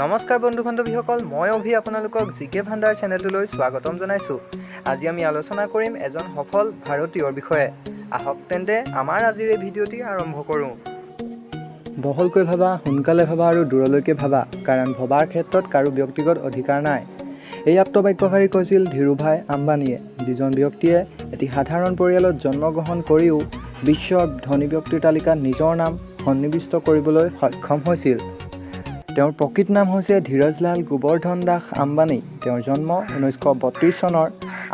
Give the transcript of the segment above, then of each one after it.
নমস্কাৰ বন্ধু বান্ধৱীসকল, মই অভি আপোনালোকক জিকে ভাণ্ডাৰ চেনেলটোলৈ স্বাগতম জনাইছোঁ। আজি আমি আলোচনা কৰিম এজন সফল ভাৰতীয়ৰ বিষয়ে। আহক তেন্তে আমাৰ আজিৰ এই ভিডিঅ'টি আৰম্ভ কৰোঁ। বহলকৈ ভাবা, সোনকালে ভাবা আৰু দূৰলৈকে ভাবা, কাৰণ ভবাৰ ক্ষেত্ৰত কাৰো ব্যক্তিগত অধিকাৰ নাই। এই আপ্তবাক্যশাৰী কৈছিল ধীৰুভাই আম্বানীয়ে, যিজন ব্যক্তিয়ে এটি সাধাৰণ পৰিয়ালত জন্মগ্ৰহণ কৰিও বিশ্বৰ ধনী ব্যক্তিৰ তালিকাত নিজৰ নাম সন্নিৱিষ্ট কৰিবলৈ সক্ষম হৈছিল। তেওঁৰ প্ৰকৃত নাম হৈছে ধীৰজলাল গোবৰ্ধন দাস আম্বানী। তেওঁৰ জন্ম 1932 চনৰ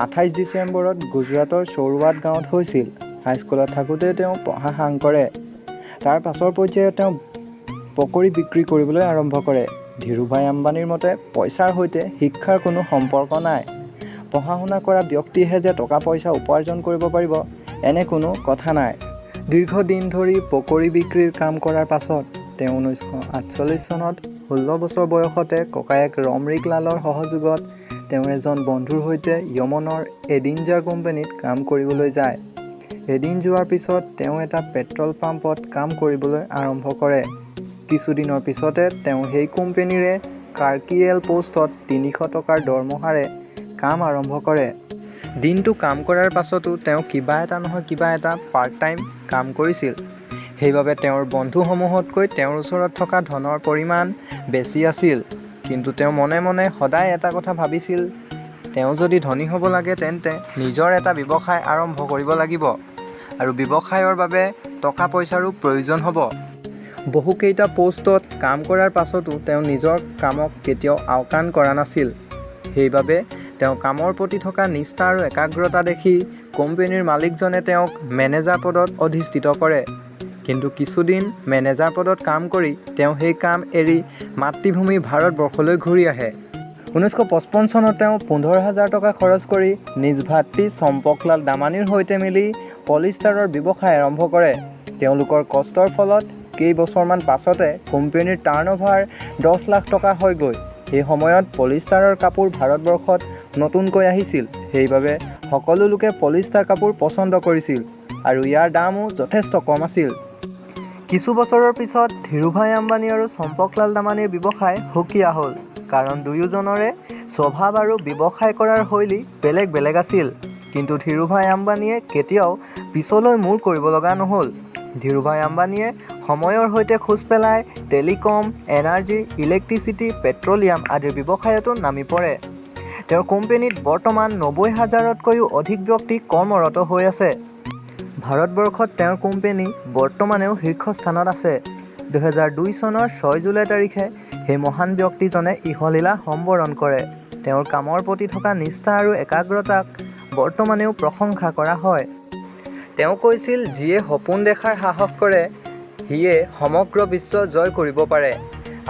28 ডিচেম্বৰত গুজৰাটৰ চৌৰৱাত গাঁৱত হৈছিল। হাইস্কুলত থাকোঁতে তেওঁ পঢ়া সাং কৰে। তাৰ পাছৰ পৰ্যায়ত তেওঁ পকৰি বিক্ৰী কৰিবলৈ আৰম্ভ কৰে। ধীৰুভাই আম্বানীৰ মতে পইচাৰ সৈতে শিক্ষাৰ কোনো সম্পৰ্ক নাই। পঢ়া শুনা কৰা ব্যক্তিয়েহে যে টকা পইচা উপাৰ্জন কৰিব পাৰিব, এনে কোনো কথা নাই। দীৰ্ঘদিন ধৰি পকৰি বিক্ৰীৰ কাম কৰাৰ পাছত তেওঁ 1948 চনত 16 বছৰ বয়সতে ককায়েক ৰমৰিক লালৰ সহযোগত তেওঁ এজন বন্ধুৰ সৈতে য়মনৰ এডিঞ্জাৰ কোম্পানীত কাম কৰিবলৈ যায়। এদিন যোৱাৰ পিছত তেওঁ এটা পেট্ৰল পাম্পত কাম কৰিবলৈ আৰম্ভ কৰে। কিছুদিনৰ পিছতে তেওঁ সেই কোম্পানীৰে কাৰ্কিয়েল পোষ্টত 300 টকাৰ দৰমহাৰে কাম আৰম্ভ কৰে। দিনটো কাম কৰাৰ পাছতো তেওঁ কিবা এটা নহয় কিবা এটা পাৰ্ট টাইম কাম কৰিছিল। সেইবাবে তেওঁৰ বন্ধুসমূহতকৈ তেওঁৰ ওচৰত থকা ধনৰ পৰিমাণ বেছি আছিল। কিন্তু তেওঁ মনে মনে সদায় এটা কথা ভাবিছিল, তেওঁ যদি ধনী হ'ব লাগে তেন্তে নিজৰ এটা ব্যৱসায় আৰম্ভ কৰিব লাগিব, আৰু ব্যৱসায়ৰ বাবে টকা পইচাৰো প্ৰয়োজন হ'ব। বহুকেইটা পোষ্টত কাম কৰাৰ পাছতো তেওঁ নিজৰ কামক কেতিয়াও আওকাণ কৰা নাছিল। সেইবাবে তেওঁ কামৰ প্ৰতি থকা নিষ্ঠা আৰু একাগ্ৰতা দেখি কোম্পানীৰ মালিকজনে তেওঁক মেনেজাৰ পদত অধিষ্ঠিত কৰে। কিন্তু কিছুদিন মেনেজাৰ পদত কাম কৰি তেওঁ সেই কাম এৰি মাতৃভূমি ভাৰতবৰ্ষলৈ ঘূৰি আহে। 1955 চনত তেওঁ 15,000 টকা খৰচ কৰি নিজ ভাতৃ চম্পকলাল দামানীৰ সৈতে মিলি পলিষ্টাৰৰ ব্যৱসায় আৰম্ভ কৰে। তেওঁলোকৰ কষ্টৰ ফলত কেইবছৰমান পাছতে কোম্পানীৰ টাৰ্ণঅভাৰ 10 লাখ টকা হয়গৈ। সেই সময়ত পলিষ্টাৰৰ কাপোৰ ভাৰতবৰ্ষত নতুনকৈ আহিছিল। সেইবাবে সকলো লোকে পলিষ্টাৰ কাপোৰ পচন্দ কৰিছিল আৰু ইয়াৰ দামো যথেষ্ট কম আছিল। কিছু বছৰৰ পিছত ধীৰুভাই আম্বানী আৰু চম্পকলাল দামানীৰ ব্যৱসায় সুকীয়া হ'ল, কাৰণ দুয়োজনৰে স্বভাৱ আৰু ব্যৱসায় কৰাৰ শৈলী বেলেগ বেলেগ আছিল। কিন্তু ধীৰুভাই আম্বানীয়ে কেতিয়াও পিছলৈ মূৰ কৰিব লগা নহ'ল। ধীৰুভাই আম্বানীয়ে সময়ৰ সৈতে খোজ পেলাই টেলিকম, এনাৰ্জি, ইলেক্ট্ৰিচিটি, পেট্ৰলিয়াম আদিৰ ব্যৱসায়তো নামি পৰে। তেওঁৰ কোম্পানীত বৰ্তমান 90,000তকৈও অধিক ব্যক্তি কৰ্মৰত হৈ আছে। ভাৰতবৰ্ষত তেওঁৰ কোম্পানী বৰ্তমানেও শীৰ্ষস্থানত আছে। 2002 চনৰ 6 জুলাই তাৰিখে সেই মহান ব্যক্তিজনে ইহলীলা সম্বৰণ কৰে। তেওঁৰ কামৰ প্ৰতি থকা নিষ্ঠা আৰু একাগ্ৰতাক বৰ্তমানেও প্ৰশংসা কৰা হয়। তেওঁ কৈছিল, যিয়ে সপোন দেখাৰ সাহস কৰে সিয়ে সমগ্ৰ বিশ্ব জয় কৰিব পাৰে।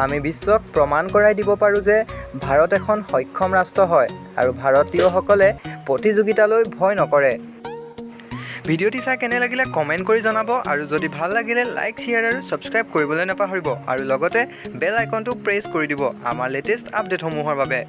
আমি বিশ্বক প্ৰমাণ কৰাই দিব পাৰোঁ যে ভাৰত এখন সক্ষম ৰাষ্ট্ৰ হয় আৰু ভাৰতীয়সকলে প্ৰতিযোগিতালৈ ভয় নকৰে। ভিডিঅ'টি চাই কেনে লাগিলে কমেণ্ট কৰি জনাব, আৰু যদি ভাল লাগিলে লাইক, শ্বেয়াৰ আৰু ছাবস্ক্ৰাইব কৰিবলৈ নাপাহৰিব, আৰু লগতে বেল আইকনটো প্ৰেছ কৰি দিব আমাৰ লেটেষ্ট আপডেটসমূহৰ বাবে।